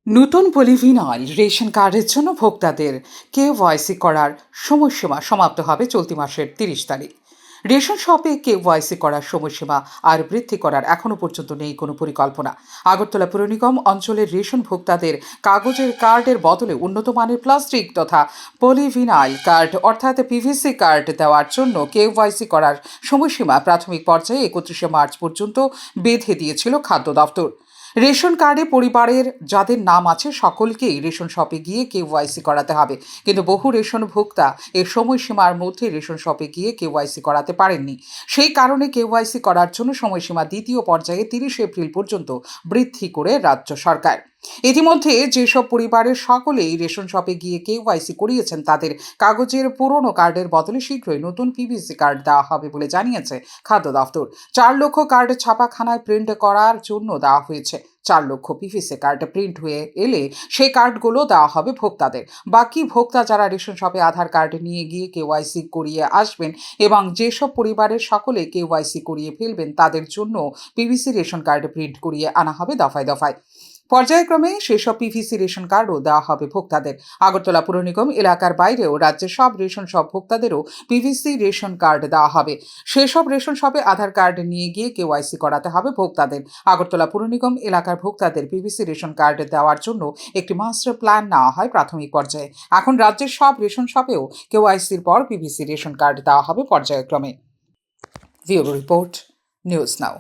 নতুন পলিভিনল রেশন কার্ডের জন্য ভোক্তাদের কেওয়াইসি করার সময়সীমা সমাপ্ত হবে চলতি মাসের ৩০ তারিখ। রেশন শপে কেওয়াইসি করার সময়সীমা আর বৃদ্ধি করার এখনও পর্যন্ত নেই কোনো পরিকল্পনা। আগরতলা পুর নিগম অঞ্চলের রেশন ভোক্তাদের কাগজের কার্ডের বদলে উন্নত মানের প্লাস্টিক তথা পলিভিনাইল কার্ড অর্থাৎ পিভিসি কার্ড দেওয়ার জন্য কেওয়াইসি করার সময়সীমা প্রাথমিক পর্যায়ে ৩১শে মার্চ পর্যন্ত বেঁধে দিয়েছিল খাদ্য দফতর। রেশন কার্ডে পরিবারের যাদের নাম আছে সকলকেই রেশন শপে গিয়ে কেওয়াইসি করাতে হবে, কিন্তু বহু রেশন ভোক্তা এর সময়সীমার মধ্যে রেশন শপে গিয়ে কেওয়াইসি করাতে পারেননি। সেই কারণে কেওয়াইসি করার জন্য সময়সীমা দ্বিতীয় পর্যায়ে ৩০ এপ্রিল পর্যন্ত বৃদ্ধি করে রাজ্য সরকার। ইতিমধ্যে যেসব পরিবারের সকলেই রেশন শপে গিয়ে কেওয়াইসি করিয়েছেন তাদের কাগজের পুরনো কার্ডের বদলে শীঘ্রই নতুন পিভিসি কার্ড দেওয়া হবে বলে জানিয়েছে খাদ্য দফতর। ৪ লক্ষ কার্ড ছাপাখানায় প্রিন্ট করার জন্য দেওয়া হয়েছে। ৪ লক্ষ পিভিসি কার্ড প্রিন্ট হয়ে এলে সেই কার্ডগুলো দেওয়া হবে ভোক্তাদের। বাকি ভোক্তা যারা রেশন শপে আধার কার্ড নিয়ে গিয়ে কেওয়াইসি করিয়ে আসবেন এবং যেসব পরিবারের সকলে কেওয়াইসি করিয়ে ফেলবেন তাদের জন্য পিভিসি রেশন কার্ড প্রিন্ট করিয়ে আনা হবে দফায় দফায়। পর্যায়ক্রমে সেসব পিভিসি রেশন কার্ডও দেওয়া হবে ভোক্তাদের। আগরতলা পুর নিগম এলাকার বাইরেও রাজ্যের সব রেশন শপ ভোক্তাদেরও পিভিসি রেশন কার্ড দেওয়া হবে। সেসব রেশন শপে আধার কার্ড নিয়ে গিয়ে কেওয়াইসি করাতে হবে ভোক্তাদের। আগরতলা পুর নিগম এলাকার ভোক্তাদের পিভিসি রেশন কার্ড দেওয়ার জন্য একটি মাস্টার প্ল্যান নেওয়া হয় প্রাথমিক পর্যায়ে। এখন রাজ্যের সব রেশন শপেও কেওয়াইসির পর পিভিসি রেশন কার্ড দেওয়া হবে পর্যায়ক্রমে। Bureau report, news now.